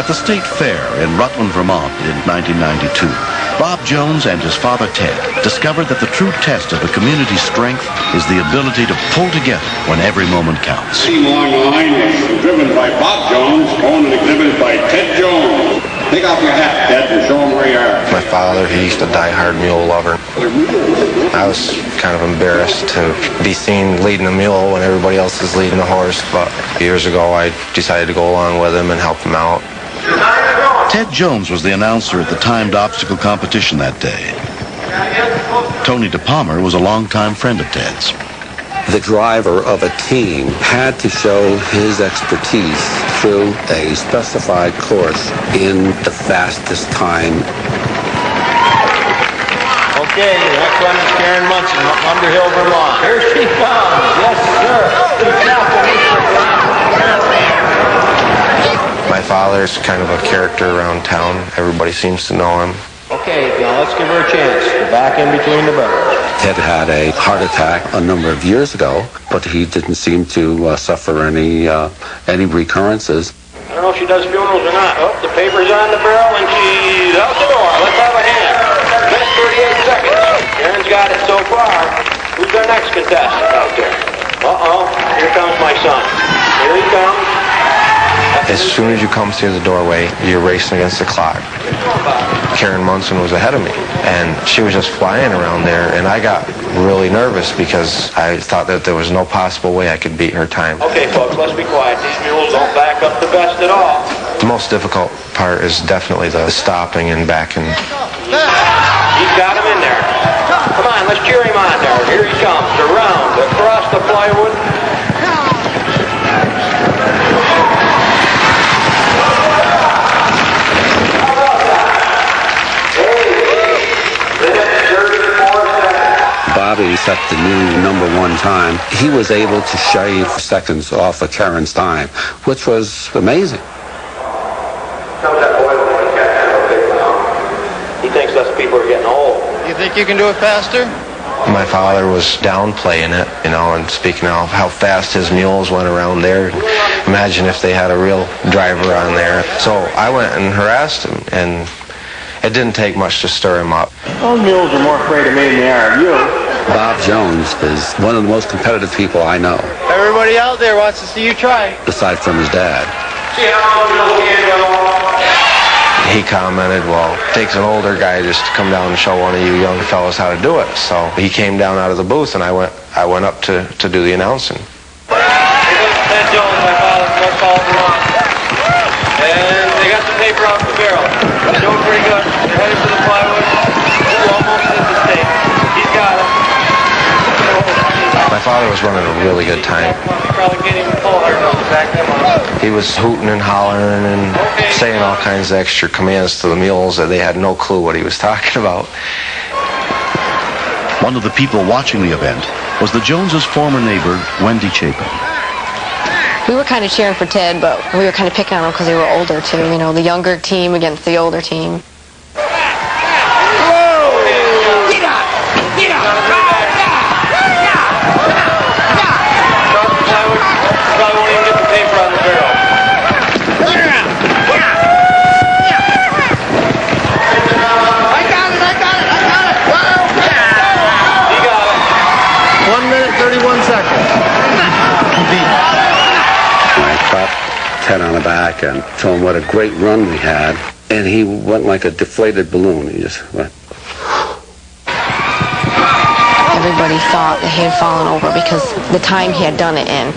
At the State Fair in Rutland, Vermont in 1992, Bob Jones and his father Ted discovered that the true test of the community's strength is the ability to pull together when every moment counts. The long line was driven by Bob Jones, owned and exhibited by Ted Jones. Take off your hat, Ted, and show them where you are. My father, he's a die-hard mule lover. I was kind of embarrassed to be seen leading a mule when everybody else is leading a horse, but years ago I decided to go along with him and help him out. Ted Jones was the announcer at the timed obstacle competition that day. Tony DePalmer was a longtime friend of Ted's. The driver of a team had to show his expertise through a specified course in the fastest time. Okay, the next one is Karen Munson, Underhill, Vermont. Here she comes. Yes, sir. My father's kind of a character around town. Everybody seems to know him. Okay, now let's give her a chance. Go back in between the barrels. Ted had a heart attack a number of years ago, but he didn't seem to suffer any recurrences. I don't know if she does funerals or not. Oh, the paper's on the barrel and she's out the door. Let's have a hand. Minute 38 seconds. Karen's got it so far. Who's our next contestant out there? Uh-oh, here comes my son. Here he comes. As soon as you come through the doorway, you're racing against the clock. Karen Munson was ahead of me, and she was just flying around there, and I got really nervous because I thought that there was no possible way I could beat her time. Okay, folks, let's be quiet. These mules don't back up the best at all. The most difficult part is definitely the stopping and backing. He's got him in there. Come on, let's cheer him on there. Here he comes, around, across the plywood. Bobby set the new #1 time. He was able to shave seconds off of Karen's time, which was amazing. He thinks us people are getting old. You think you can do it faster? My father was downplaying it, and speaking of how fast his mules went around there. Imagine if they had a real driver on there. So I went and harassed him, and it didn't take much to stir him up. Those mules are more afraid of me than they are of you. Bob Jones is one of the most competitive people I know, Everybody out there wants to see you try. aside from his dad. See how long you can go. He commented, well, it takes an older guy just to come down and show one of you young fellas how to do it. So he came down out of the booth, and I went up to do the announcing. Ted Jones, my father, most called along. And they got the paper off the barrel. They're doing pretty good. They're headed for the plywood. They're almost at the stake. He's got it. My father was running a really good time. He probably can't even pull hard enough to back them up. He was hooting and hollering and saying all kinds of extra commands to the mules that they had no clue what he was talking about. One of the people watching the event was the Joneses' former neighbor, Wendy Chapin. We were kind of cheering for Ted, but we were kind of picking on him because they were older too. The younger team against the older team. Probably won't even get the paper on the barrel. I got it. He got it. 1 minute, 31 seconds. I clapped Ted on the back and told him what a great run we had, and he went like a deflated balloon. He just went. Everybody thought that he had fallen over because the time he had done it in.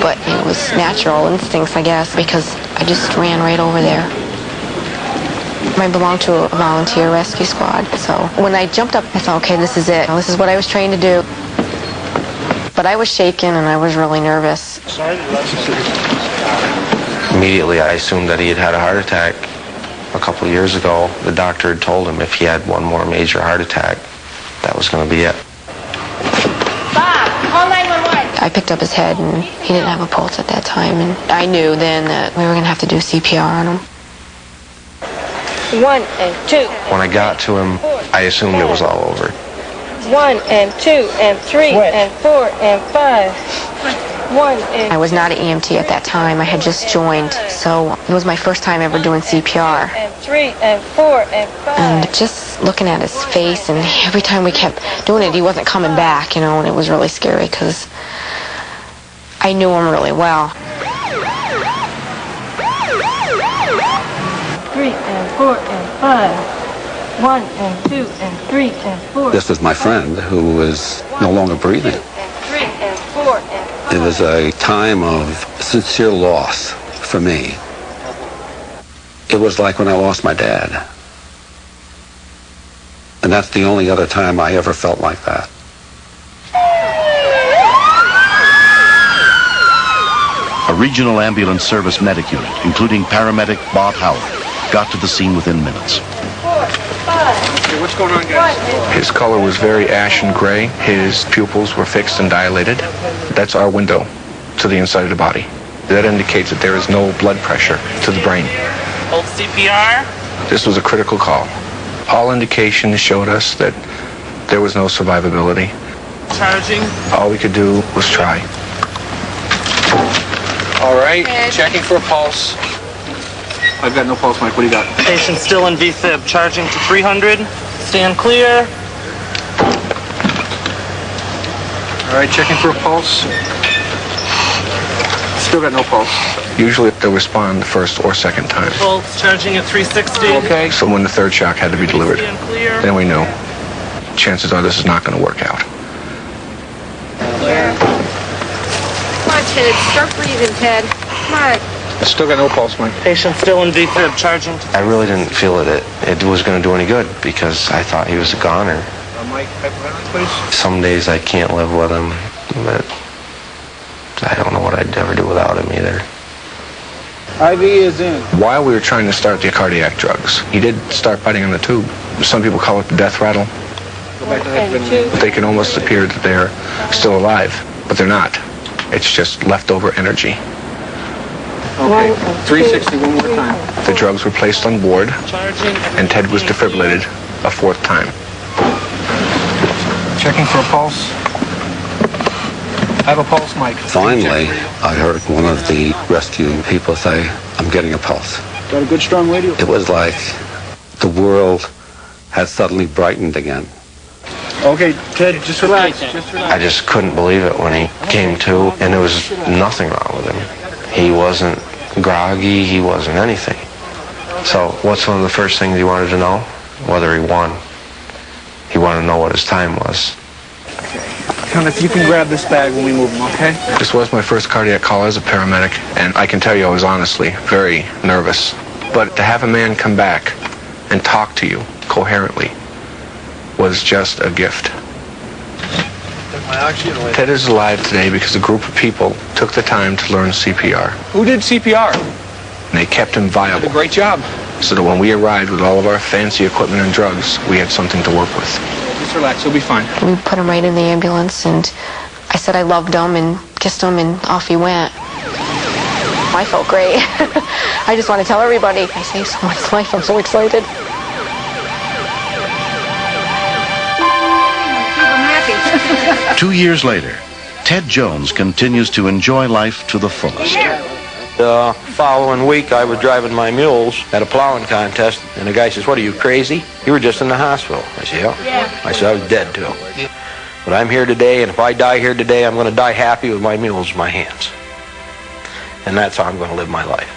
But it was natural instincts, I guess, because I just ran right over there. I belonged to a volunteer rescue squad, so when I jumped up, I thought, okay, this is it. This is what I was trained to do. But I was shaken and I was really nervous. Immediately, I assumed that he had had a heart attack. A couple of years ago, the doctor had told him if he had one more major heart attack, that was going to be it. Bob, call 911. I picked up his head and he didn't have a pulse at that time, and I knew then that we were going to have to do CPR on him. 1 and 2. When I got to him, I assumed it was all over. 1 and 2 and 3 and 4 and 5. I was not an EMT at that time. I had just joined, so it was my first time ever doing CPR. And 3 and 4 and 5. And just looking at his face, and every time we kept doing it, he wasn't coming back, you know, and it was really scary because I knew him really well. 3 and 4 and 5. 1 and 2 and 3 and 4. This was my friend who was no longer breathing. 3 and 4 and 5. It was a time of sincere loss for me. It was like when I lost my dad. And that's the only other time I ever felt like that. A regional ambulance service medic unit, including paramedic Bob Howard, got to the scene within minutes. What's going on, guys? His color was very ashen gray. His pupils were fixed and dilated. That's our window to the inside of the body. That indicates that there is no blood pressure to the brain. Hold CPR. This was a critical call. All indications showed us that there was no survivability. Charging. All we could do was try. All right, checking for a pulse. I've got no pulse, Mike. What do you got? Patient still in VFib. Charging to 300. Stand clear. All right, checking for a pulse. Still got no pulse. Usually they'll respond the first or second time. Pulse charging at 360. Okay. So when the third shock had to be delivered, Stand clear. then we knew. Chances are this is not going to work out. Come on, Ted. Start breathing, Ted. Come on. Still got no pulse, Mike. Patient still in VFib. Charging to... I really didn't feel that it was going to do any good because I thought he was a goner. Mike, please. Some days I can't live with him, but I don't know what I'd ever do without him either. IV is in. While we were trying to start the cardiac drugs, he did start biting on the tube. Some people call it the death rattle. They can almost appear that they're still alive, but they're not. It's just leftover energy. Okay, 360 one more time. The drugs were placed on board, and Ted was defibrillated a fourth time. Checking for a pulse. I have a pulse, Mike. Finally, I heard one of the rescue people say, "I'm getting a pulse." Got a good strong radio? It was like the world had suddenly brightened again. Okay, Ted, just relax. Just relax. I just couldn't believe it when he came to, and there was nothing wrong with him. He wasn't groggy, he wasn't anything. So what's one of the first things he wanted to know? Whether he won. He wanted to know what his time was. Count, if you can grab this bag when we move him, okay? This was my first cardiac call as a paramedic, and I can tell you I was honestly very nervous. But to have a man come back and talk to you coherently was just a gift. Ted is alive today because a group of people took the time to learn CPR. Who did CPR? And they kept him viable. Did a great job. So that when we arrived with all of our fancy equipment and drugs, we had something to work with. Just relax, you'll be fine. We put him right in the ambulance, and I said I loved him and kissed him, and off he went. I felt great. I just want to tell everybody, I saved someone's life. I'm so excited. I'm happy. 2 years later, Ted Jones continues to enjoy life to the fullest. The following week, I was driving my mules at a plowing contest, and the guy says, "What are you, crazy? You were just in the hospital." I said, "Yeah." I said, "I was dead, too. But I'm here today, and if I die here today, I'm going to die happy with my mules in my hands. And that's how I'm going to live my life."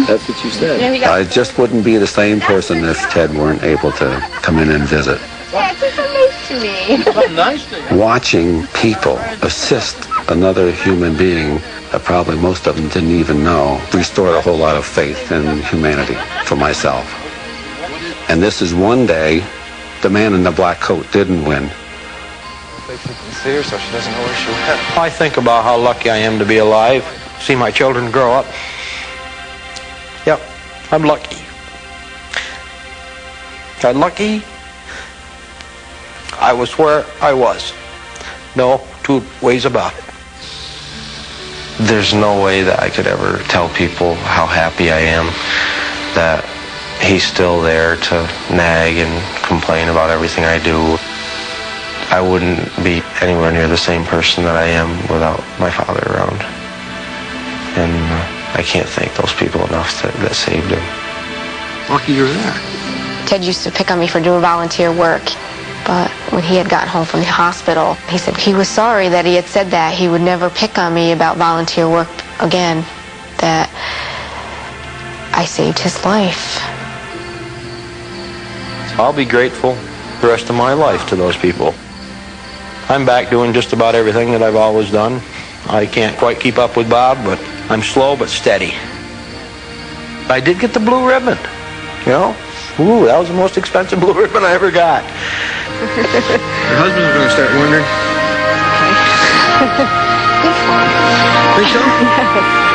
That's what you said. I just wouldn't be the same person if Ted weren't able to come in and visit. That's so nice to me. Nice to you. Watching people assist another human being that probably most of them didn't even know restored a whole lot of faith in humanity for myself. And this is one day the man in the black coat didn't win. See her so she doesn't know where she went. I think about how lucky I am to be alive, see my children grow up. Yep, I'm lucky. I'm lucky I was where I was. No two ways about it. There's no way that I could ever tell people how happy I am that he's still there to nag and complain about everything I do. I wouldn't be anywhere near the same person that I am without my father around. And I can't thank those people enough that saved him. Lucky you're there. Ted used to pick on me for doing volunteer work, but when he had gotten home from the hospital, he said he was sorry that he had said that. He would never pick on me about volunteer work again, that I saved his life. I'll be grateful the rest of my life to those people. I'm back doing just about everything that I've always done. I can't quite keep up with Bob, but I'm slow but steady. I did get the blue ribbon, you know? Ooh, that was the most expensive blue ribbon I ever got. Your husband's going to start wondering. Okay. Think so?